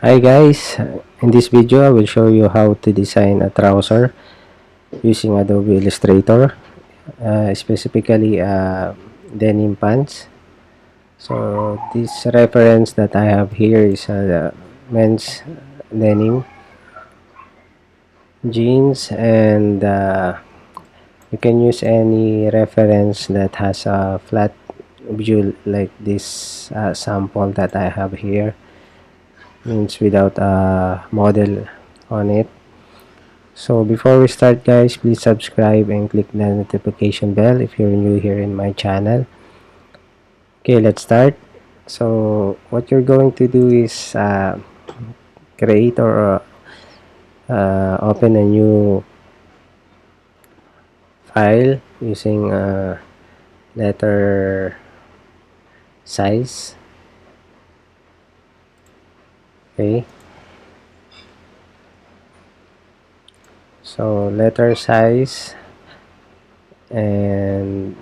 Hi guys, in this video I will show you how to design a trouser using Adobe Illustrator, specifically denim pants. So this reference that I have here is men's denim jeans, and you can use any reference that has a flat view like this sample that I have here, means without a model on it. So before we start guys, please subscribe and click the notification bell if you're new here in my channel. Okay, let's start. So what you're going to do is create or open a new file using letter size. Okay, so letter size, and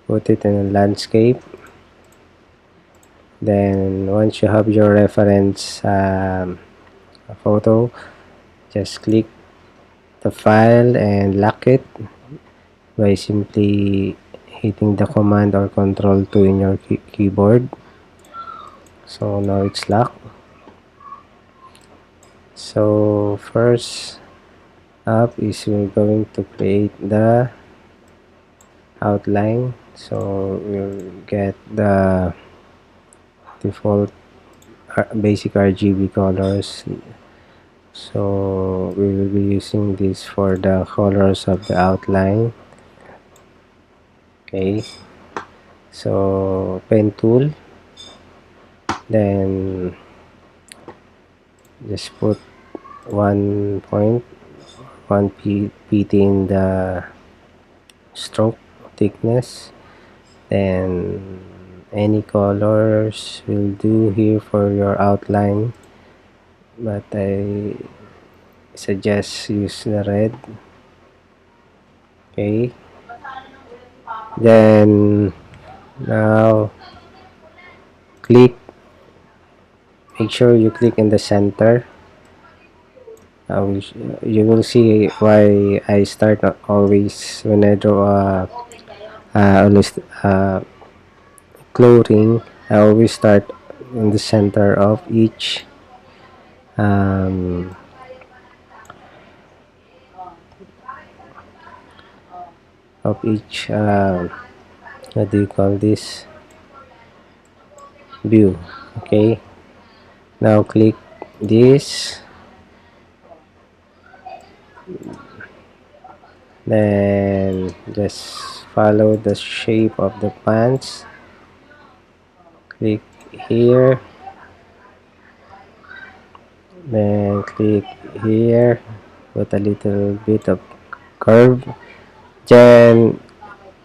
put it in a landscape. Then once you have your reference photo, just click the file and lock it by simply hitting the command or control 2 in your keyboard. So now it's locked. So first up is we're going to create the outline. So we'll get the default basic RGB colors. So we will be using this for the colors of the outline. Okay, so pen tool, then just put 1 pt in the stroke thickness, then any colors will do here for your outline, but I suggest use the red. Okay, then now make sure you click in the center. You will see why I start always when I draw a clothing. I always start in the center um, of each what do you call this, view. Okay, now click this, then just follow the shape of the pants, click here, then click here, put a little bit of curve. Then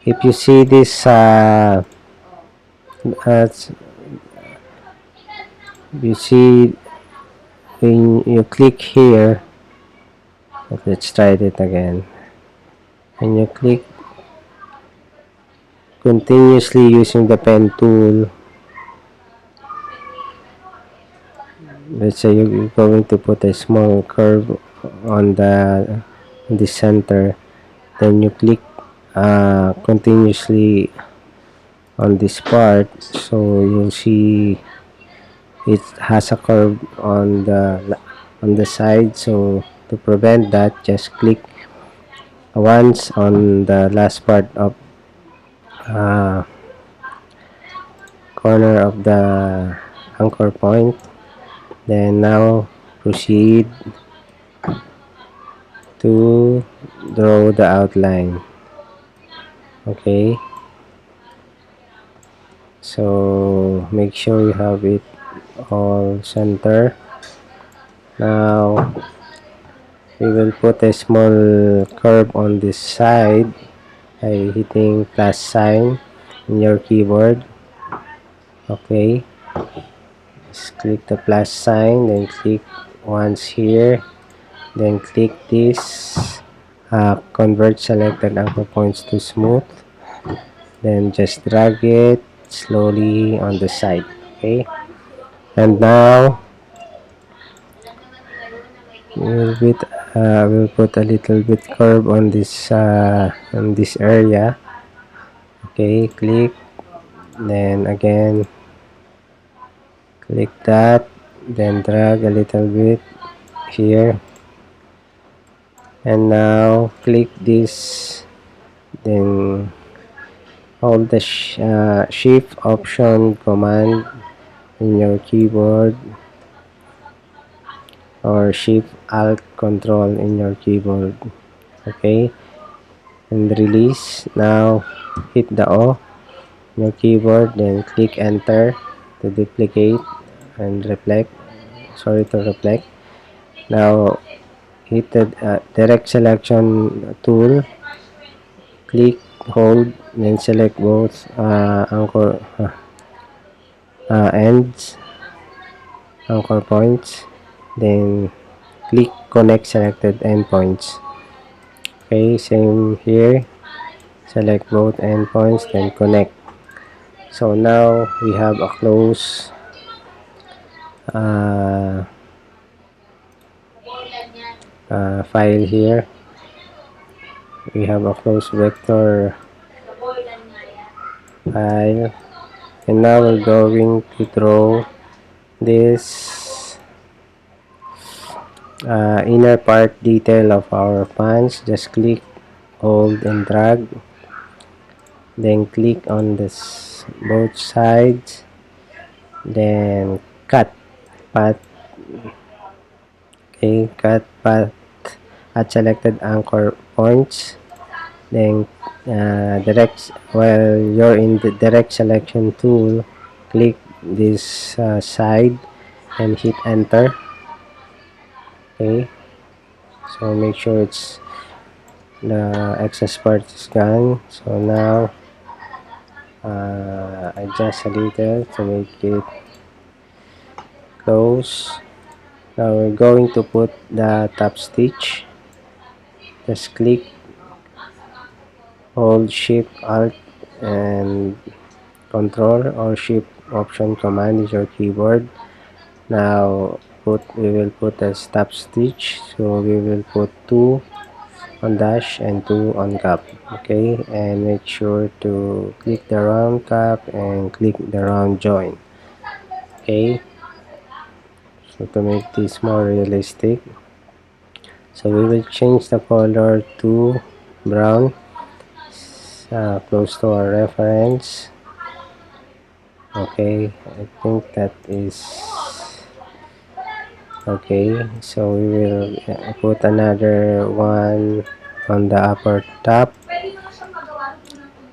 if you see this you see when you click here, let's try it again. When you click continuously using the pen tool, let's say you're going to put a small curve on the center, then you click continuously on this part, so you'll see it has a curve on the side. So to prevent that, just click once on the last part of uh, corner of the anchor point, then now proceed to draw the outline. Okay, so make sure you have it all center. Now we will put a small curve on this side by hitting plus sign in your keyboard. Okay, just click the plus sign, then click once here, then click this convert selected anchor points to smooth, then just drag it slowly on the side. Okay, and now we'll put a little bit curve on this area. Okay, click, then again click that, then drag a little bit here, and now click this, then hold the shift option command in your keyboard, or shift alt control in your keyboard. Okay, and release. Now hit the O in your keyboard, then click enter to duplicate and reflect. Now hit the direct selection tool, click, hold, then select both ends, anchor points, then click connect selected endpoints. Okay, same here, select both endpoints, then connect. So now we have a close uh, file here. We have a close vector file, and now we're going to draw this inner part detail of our pants. Just click, hold, and drag, then click on this both sides, then cut path. Okay, cut path at selected anchor points, then while you're in the direct selection tool, click this side and hit enter. Okay, so make sure it's the excess part is gone. So now adjust a little to make it close. Now we're going to put the top stitch. Just click, hold shift alt and control, or shift option command is your keyboard. Now we will put a top stitch, so we will put 2 on dash and 2 on cap. Okay, and make sure to click the round cap and click the round join. Okay, so to make this more realistic, so we will change the color to brown, close to our reference. Okay, I think that is okay. So we will put another one on the upper top,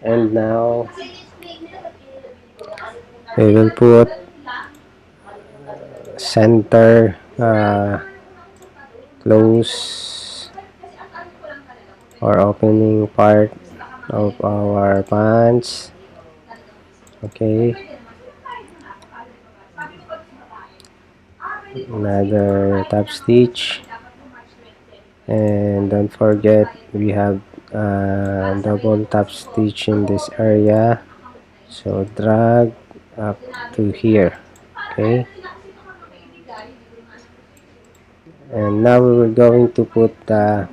and now we will put center close or opening part of our pants. Okay, another top stitch, and don't forget we have double top stitch in this area, so drag up to here. Okay, and now we were going to put the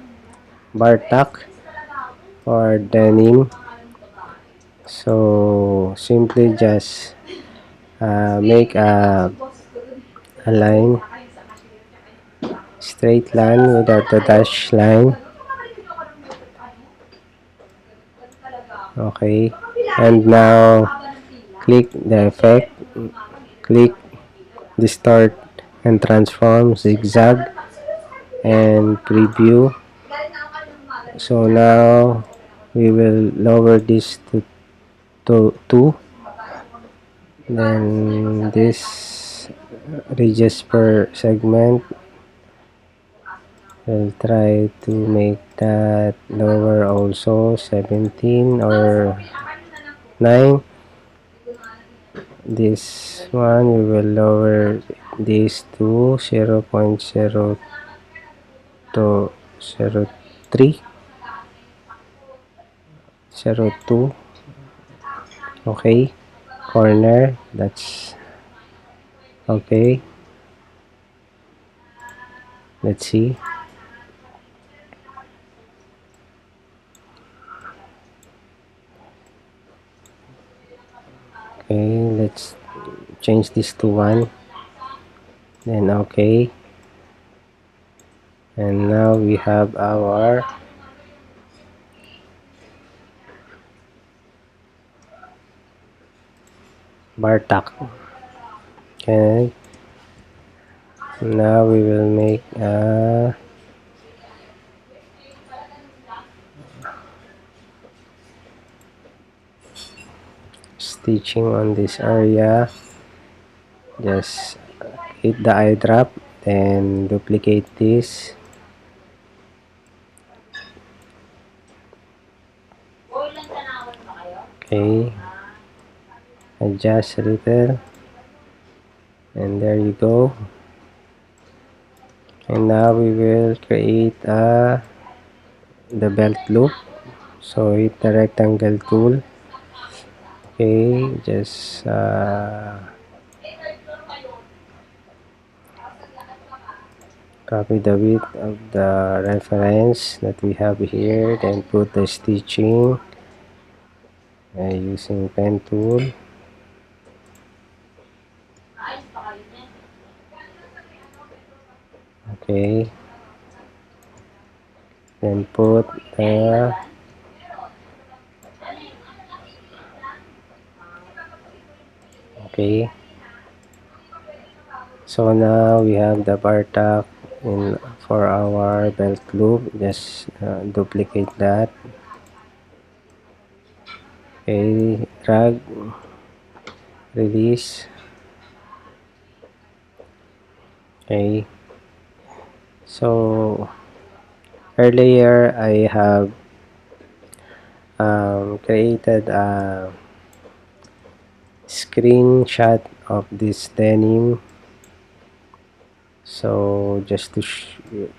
bar tack or denim. So simply just make a line, straight line without the dash line. Okay, and now click the effect, click distort and transform, zigzag, and preview. So now we will lower this to 2, then this radius per segment, we'll try to make that lower also, 17 or 9. This one we will lower this to 0.0 to 0.3, 0.2. Okay, corner, that's okay. Let's see. Okay, let's change this to 1. Then okay. And now we have our bar tack. Okay. Now we will make a stitching on this area. Just hit the eye drop, then duplicate this. Okay, adjust a little, and there you go. And now we will create the belt loop. So hit the rectangle tool. Okay, just copy the width of the reference that we have here, then put the stitching using pen tool. Okay, then put okay, so now we have the bar tack in for our belt loop. Just duplicate that. Okay, drag, release. Okay, so earlier I have created a screenshot of this denim, so just to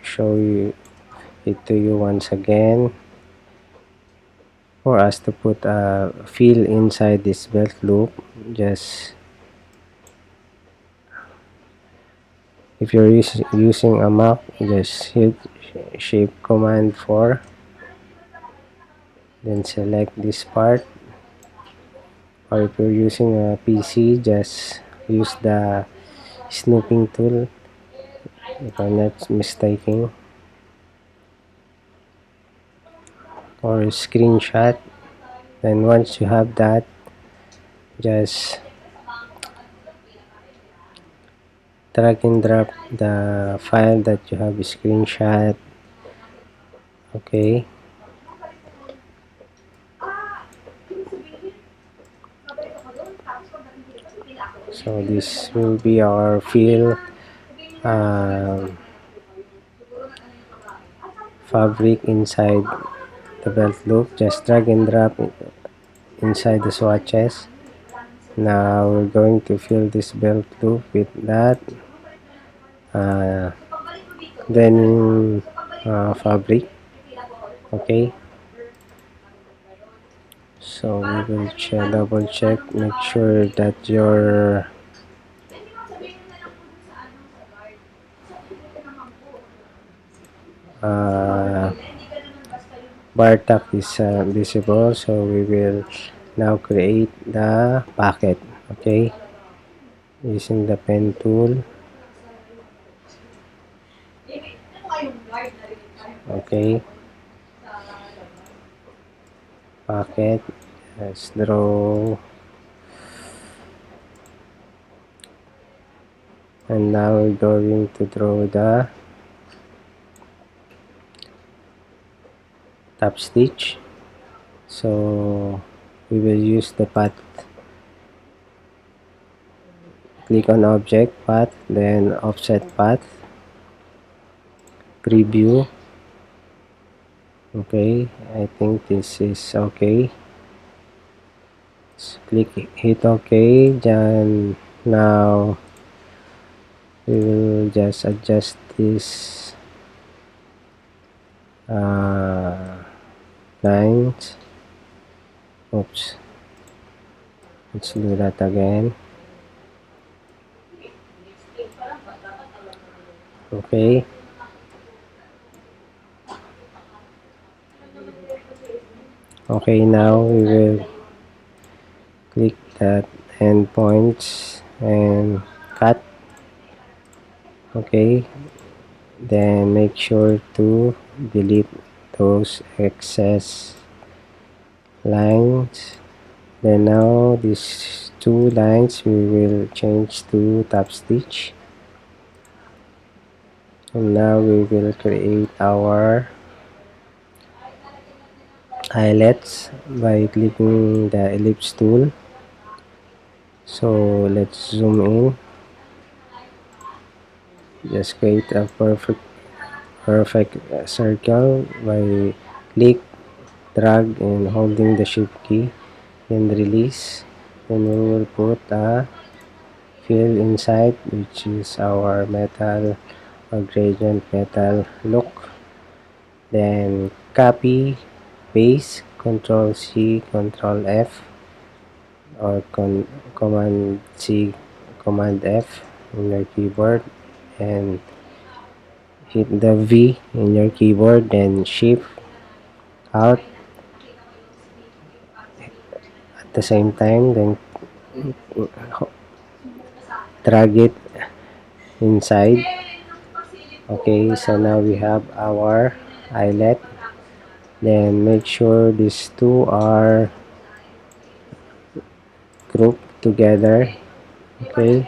show you it to you once again, for us to put a fill inside this belt loop, just if you're using a Mac, just hit shape command 4, then select this part, or if you're using a PC, just use the snooping tool if I'm not mistaken, or screenshot. Then once you have that, just drag and drop the file that you have screenshot. Okay, so this will be our fill um, fabric inside the belt loop. Just drag and drop it inside the swatches. Now we're going to fill this belt loop with that uh, denim fabric. Okay, so we will double check, make sure that your uh, bar tack is visible. So we will now create the pocket. Okay, using the pen tool. Okay, pocket, let's draw, and now we're going to draw the top stitch. So we will use the path, click on object, path, then offset path, preview. Okay, I think this is okay. So click, hit OK. Then now we will just adjust this lines. Oops, let's do that again. Okay, Okay, now we will click that endpoints and cut. Okay, then make sure to delete those excess lines. Then now these two lines we will change to top stitch, and now we will create our eyelets by clicking the ellipse tool. So let's zoom in. Just create a perfect circle by click, drag, and holding the shift key, then release. Then we will put a fill inside, which is our metal or gradient metal look. Then copy, paste, Control C, Control F, or Command C, Command F in your keyboard, and hit the V in your keyboard, then Shift out at the same time, then drag it inside. Okay, so now we have our eyelet. Then make sure these two are grouped together. Okay,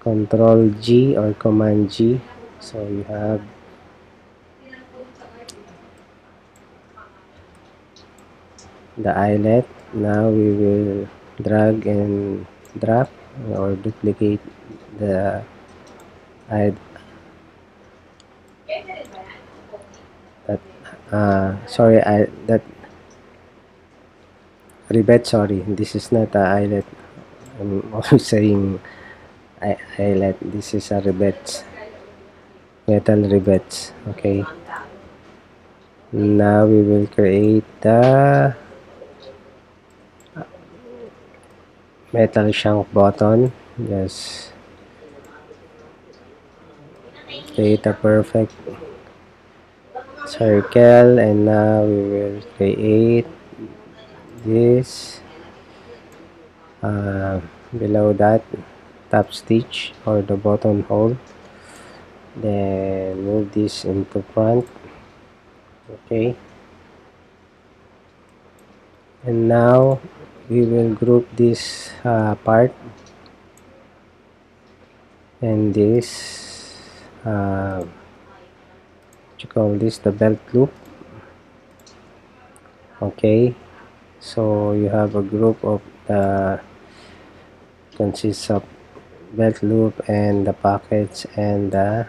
Control G or Command G. So you have the eyelet. Now we will drag and drop or duplicate the eye that sorry, I that rivet, sorry, this is not a eyelet. I'm always saying eyelet. This is a rivet, metal rivets. Okay, now we will create the metal shank button. Just create a perfect circle, and now we will create this below that top stitch or the button hole. Then move this into front. Okay, and now we will group this part and this what you call this, the belt loop. Okay, so you have a group of the consists of belt loop and the pockets and the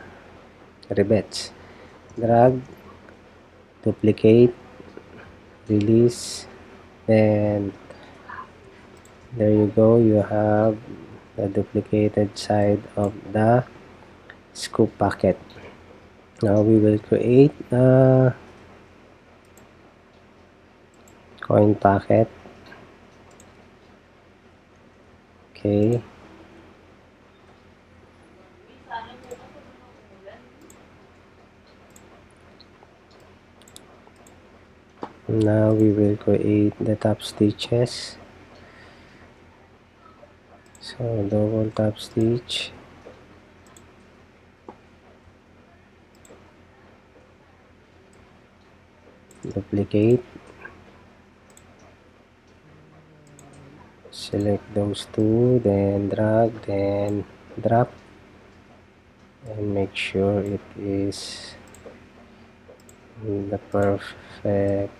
rivets. Drag, duplicate, release, and there you go, you have the duplicated side of the scoop pocket. Now we will create a coin pocket. Okay, now we will create the top stitches. So double top stitch, duplicate, select those two, then drag, then drop, and make sure it is in the perfect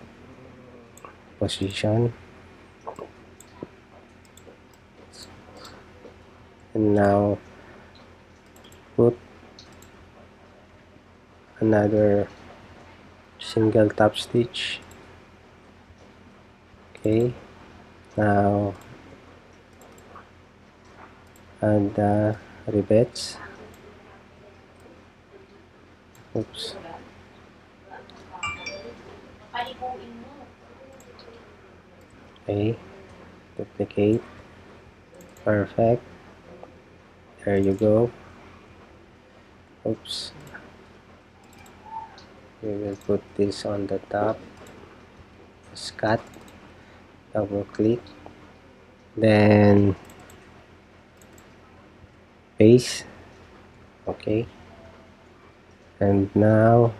position. And now put another single top stitch. Okay, now add the rivets. Oops. Okay, duplicate. Perfect. There you go. Oops. We will put this on the top. Just cut. double click, then paste. Okay, and now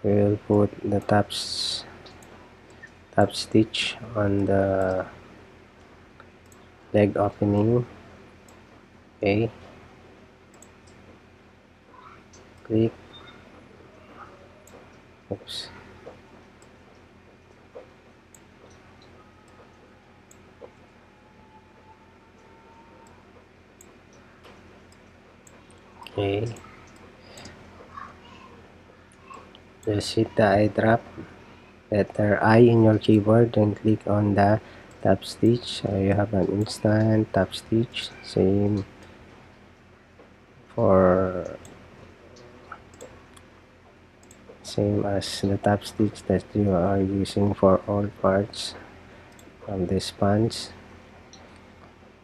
we will put the top stitch on the leg opening. Okay, click. Oops. Okay, just hit the eye drop letter I in your keyboard, then click on the top stitch. So you have an instant top stitch, for same as the top stitch that you are using for all parts of this pants.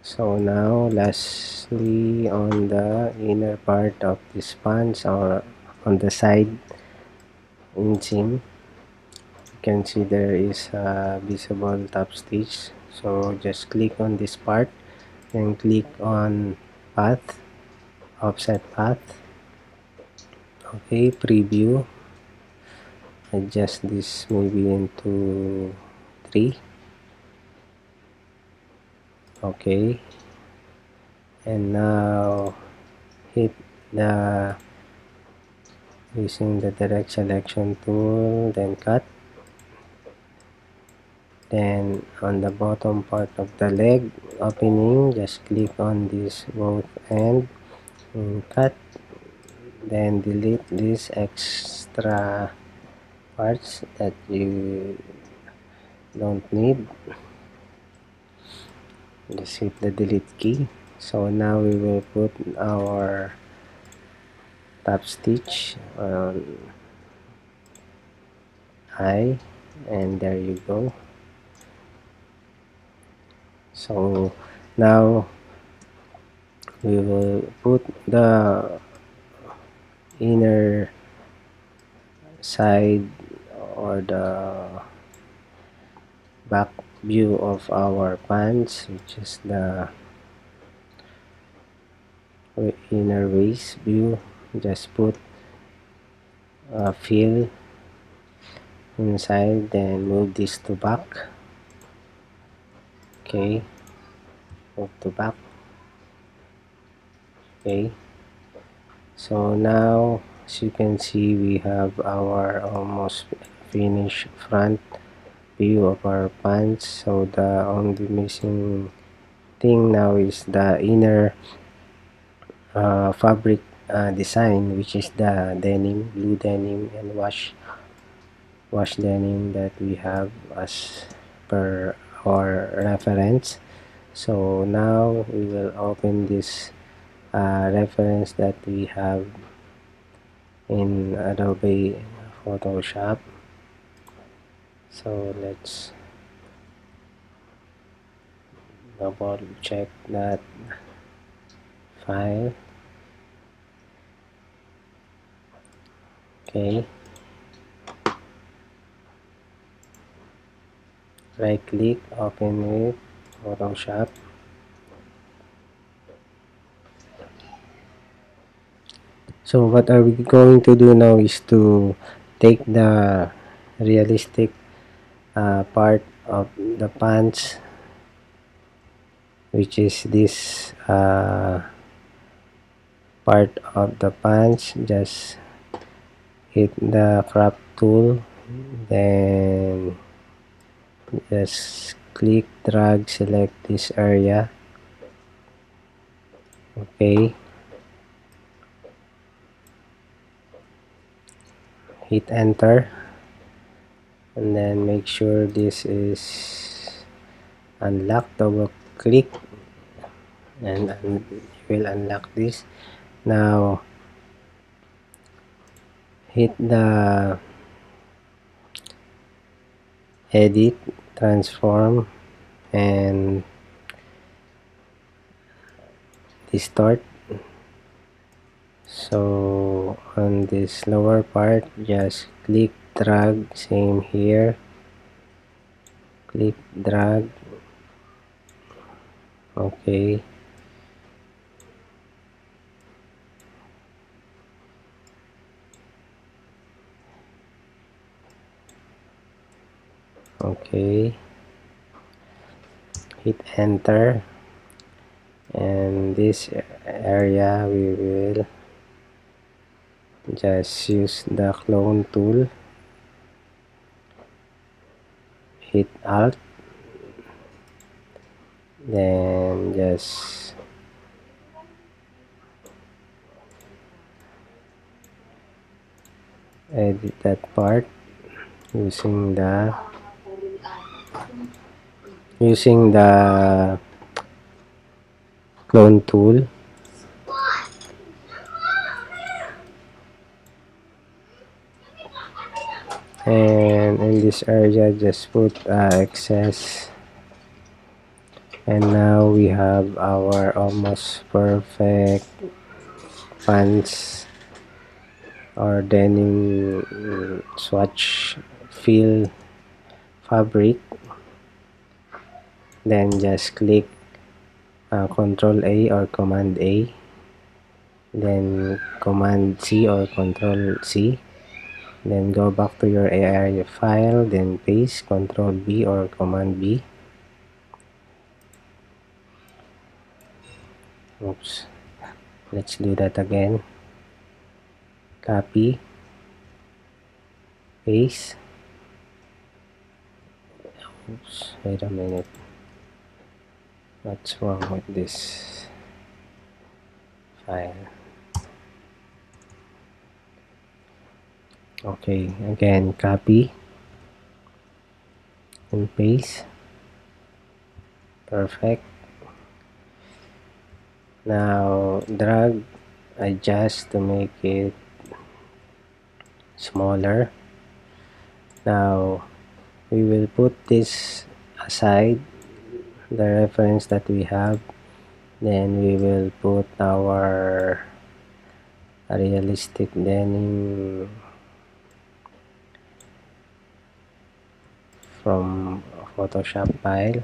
So now lastly, on the inner part of this pants, or on the side inseam, you can see there is a visible top stitch. So just click on this part and click on path, offset path. Okay, preview, adjust this maybe into 3. Okay, and now hit the using the direct selection tool, then cut. Then on the bottom part of the leg opening, just click on this both end and cut. Then delete these extra parts that you don't need. Just hit the delete key. So now we will put our top stitch on eye, and there you go. So now we will put the inner side, or the back view of our pants, which is the inner waist view. Just put a fill inside, then move this to back. Okay, move to back. Okay, so now as you can see, we have our almost finished front view of our pants. So the only missing thing now is the inner fabric design, which is the denim, blue denim and wash denim that we have as per our reference. So now we will open this reference that we have in Adobe Photoshop. So let's double check that file. Okay, right click, open with Photoshop. So what are we going to do now is to take the realistic part of the pants, which is this part of the pants. Just hit the crop tool, then just click, drag, select this area. Okay, hit enter, and then make sure this is unlocked. Double click, and you will unlock this. Now hit the edit, transform, and distort. So on this lower part, just click, drag, same here, click, drag. Okay. Okay, hit enter, and this area we will just use the clone tool, hit alt, then just edit that part using the clone tool. And in this area just put excess, and now we have our almost perfect pants or denim swatch fill fabric. Then just click Control A or Command A, then Command C or Control C, then go back to your AI file, then paste Control B or Command B. Oops, let's do that again. Copy, paste. Oops, wait a minute. What's wrong with this file? Okay, again, copy and paste. Perfect. Now drag, adjust to make it smaller. Now we will put this aside, the reference that we have, then we will put our realistic denim from Photoshop file,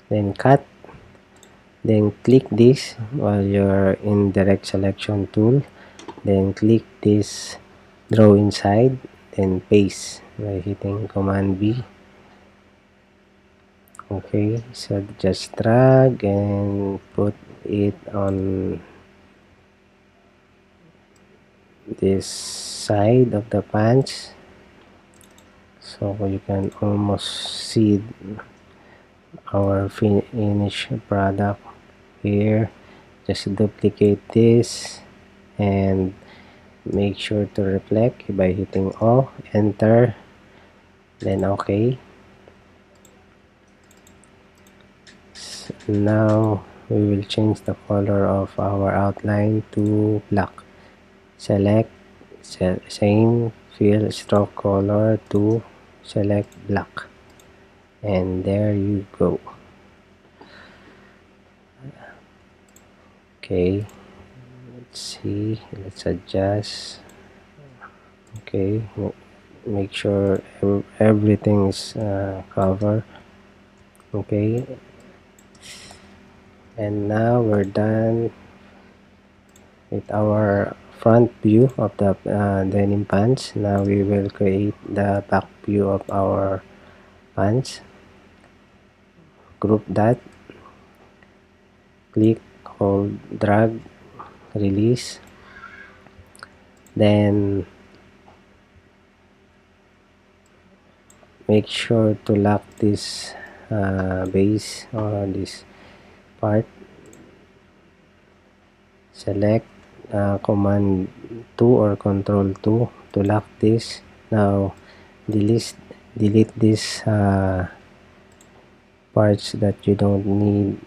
then cut, then click this while you're in direct selection tool, then click this draw inside, then paste by hitting Command B. Okay, so just drag and put it on this side of the pants, so you can almost see our finished product here. Just duplicate this and make sure to reflect by hitting O, enter, then OK. So now we will change the color of our outline to black. Select same fill stroke color to select black, and there you go. Okay, let's see, let's adjust. Okay, make sure everything is covered. Okay, and now we're done with our front view of the denim pants. Now we will create the back view of our pants. Group that, click, hold, drag, release, then make sure to lock this base or this part. Select Command 2 or Control 2 to lock this. Now delete these parts that you don't need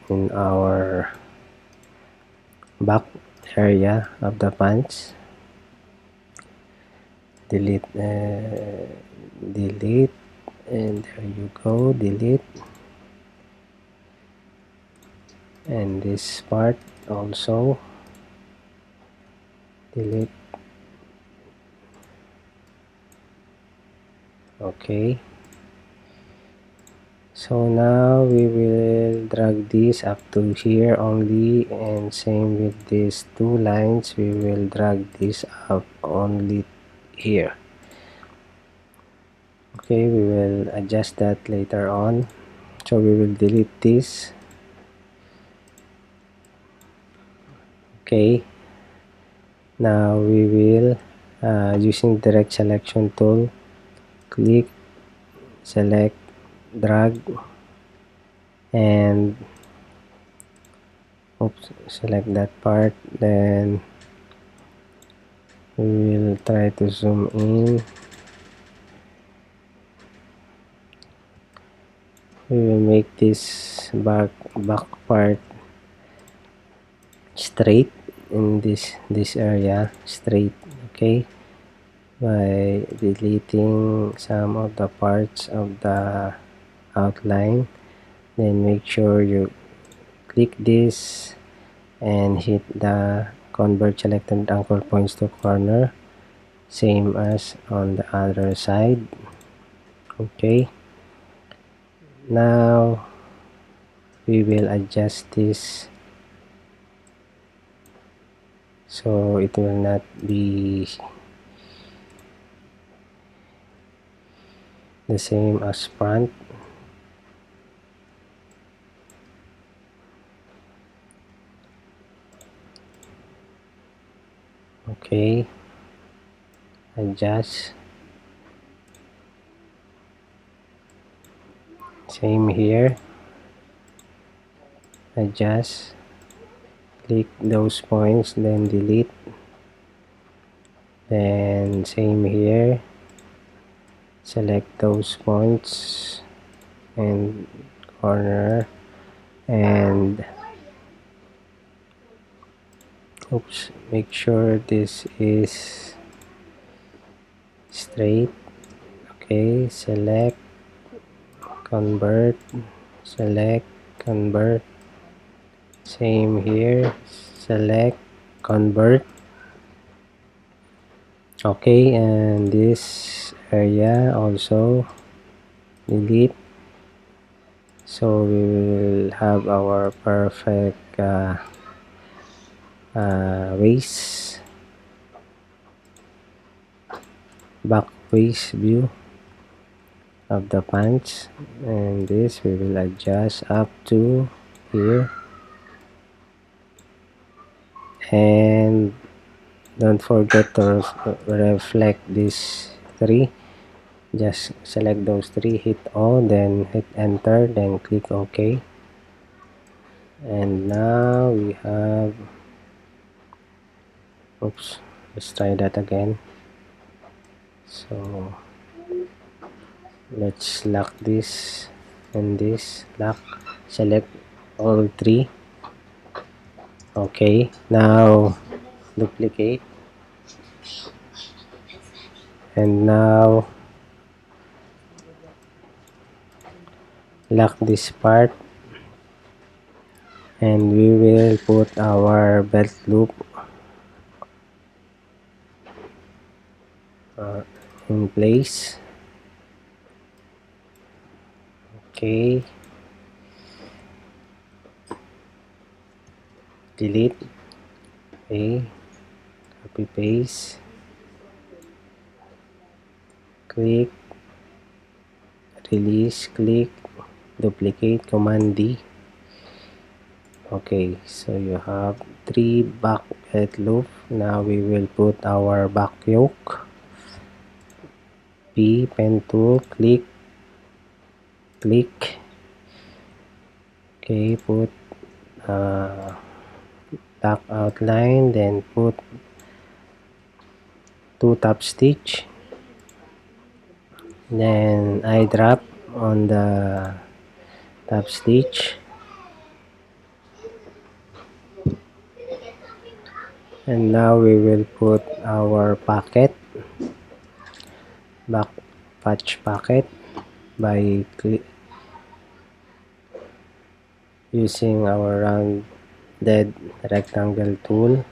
in our back area of the pants. Delete, delete, and there you go, delete. And this part also delete. Okay, So now we will drag this up to here only, and same with these two lines, we will drag this up only here. Okay, we will adjust that later on. So we will delete this. Okay, now we will using direct selection tool, click, select, drag, and select that part. Then we will try to zoom in. We will make this back part straight in this area, straight. Okay, by deleting some of the parts of the outline. Then make sure you click this and hit the convert selected anchor points to corner, same as on the other side. Okay, now we will adjust this so it will not be the same as front. Okay, adjust, same here, adjust, click those points, then delete, then same here, select those points and corner, and oops, make sure this is straight. Okay, select, convert, select, convert, same here, select, convert. Okay, and this area also delete. So we will have our perfect waist, back waist view of the pants, and this we will adjust up to here. And don't forget to reflect these three. Just select those three, hit all, then hit enter, then click OK. And now we have, oops, let's try that again. So let's lock this and this, lock, select all three. Okay, now duplicate, and now lock this part, and we will put our belt loop in place. Okay, delete, okay, copy paste, click, release, click, duplicate, command D. Okay, so you have three back belt loop. Now we will put our back yoke. P, pen tool, click, click. Okay, put back outline, then put 2 top stitch, then eye drop on the top stitch, and now we will put our pocket, back patch pocket, by using our rounded rectangle tool.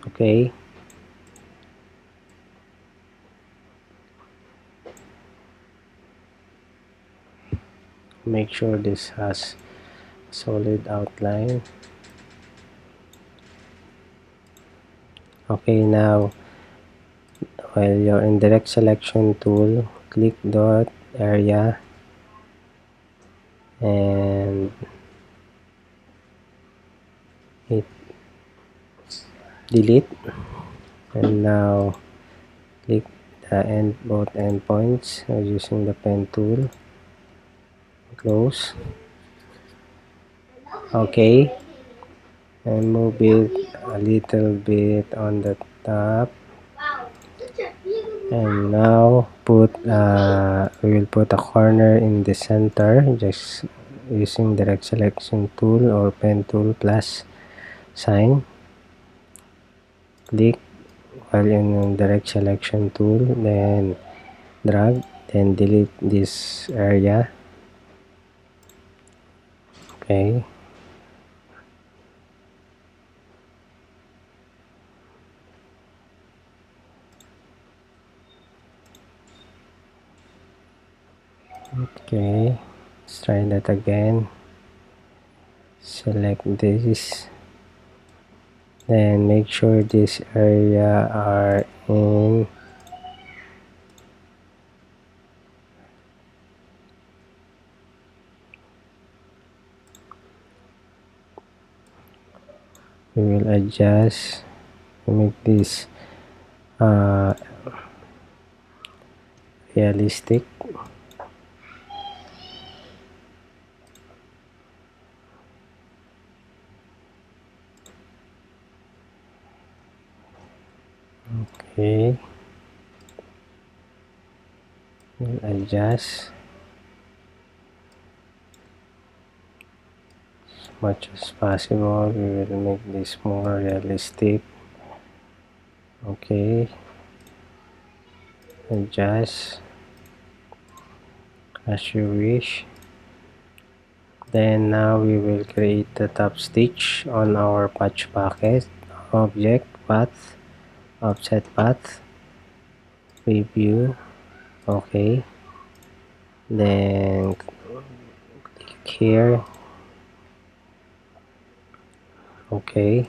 Okay, make sure this has solid outline. Okay, now while you're in direct selection tool, click dot area and hit delete, and now click the both endpoints using the pen tool, close. Okay, and move it a little bit on the top, and now we will put a corner in the center just using direct selection tool or pen tool plus sign. Click while in direct selection tool, then drag, then delete this area. Okay, okay, let's try that again. Select this, then make sure this area are in. We will adjust to make this uh, realistic. Okay, we'll adjust as much as possible. We will make this more realistic. Okay, adjust as you wish. Then now we will create the top stitch on our patch packet. Object, path, offset path, preview. Okay, then click here. Okay,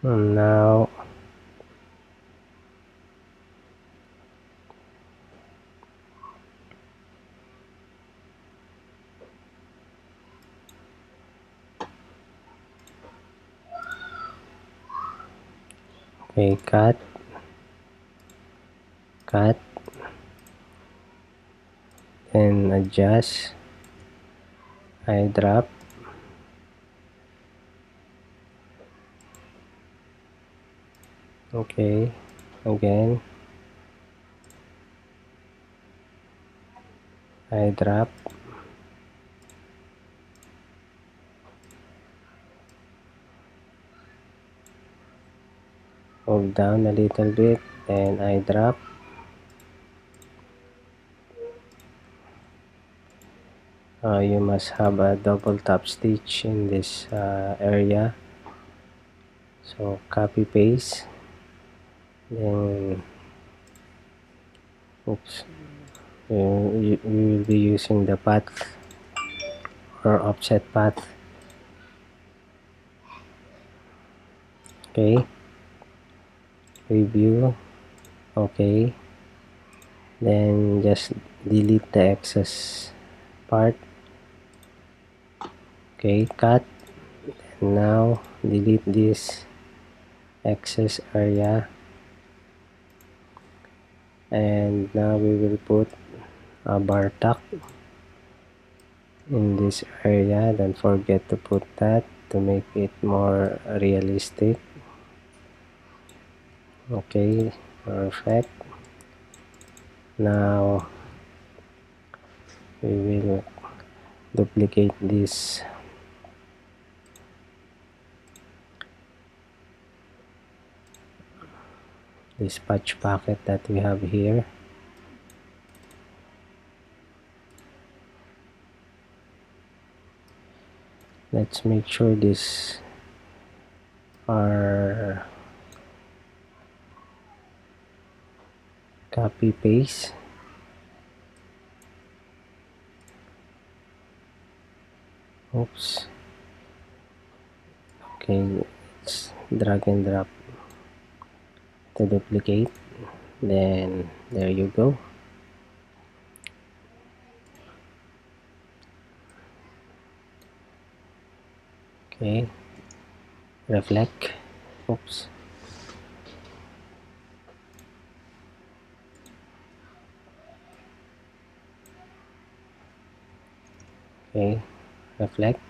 and now okay, cut, then adjust, I drop. Okay, again, I drop. Move down a little bit, then I drop. You must have a double top stitch in this area, so copy paste, then oops, you will be using the path or offset path. Okay, review. Okay, then just delete the excess part. Okay, cut, and now delete this excess area, and now we will put a bar tack in this area. Don't forget to put that to make it more realistic. Okay, perfect. Now we will duplicate this patch packet that we have here. Let's make sure this or copy paste. Oops. Okay, let's drag and drop to duplicate. Then there you go. Okay, reflect. Oops. Okay, reflect.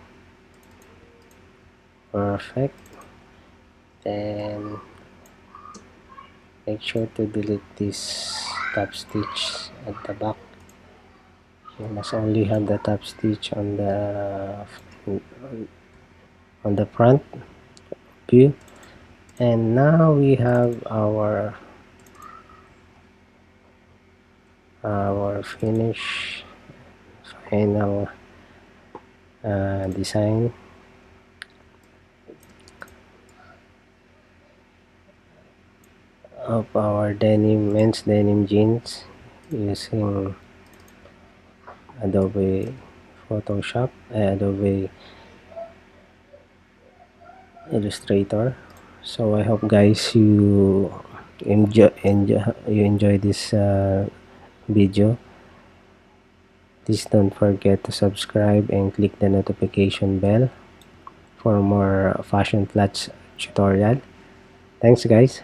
Perfect. Then make sure to delete this top stitch at the back. You must only have the top stitch on the front view. And now we have our finish final design of our men's denim jeans using Adobe Photoshop, Adobe Illustrator. So I hope guys you enjoy this video. Please don't forget to subscribe and click the notification bell for more fashion flats tutorial. Thanks guys.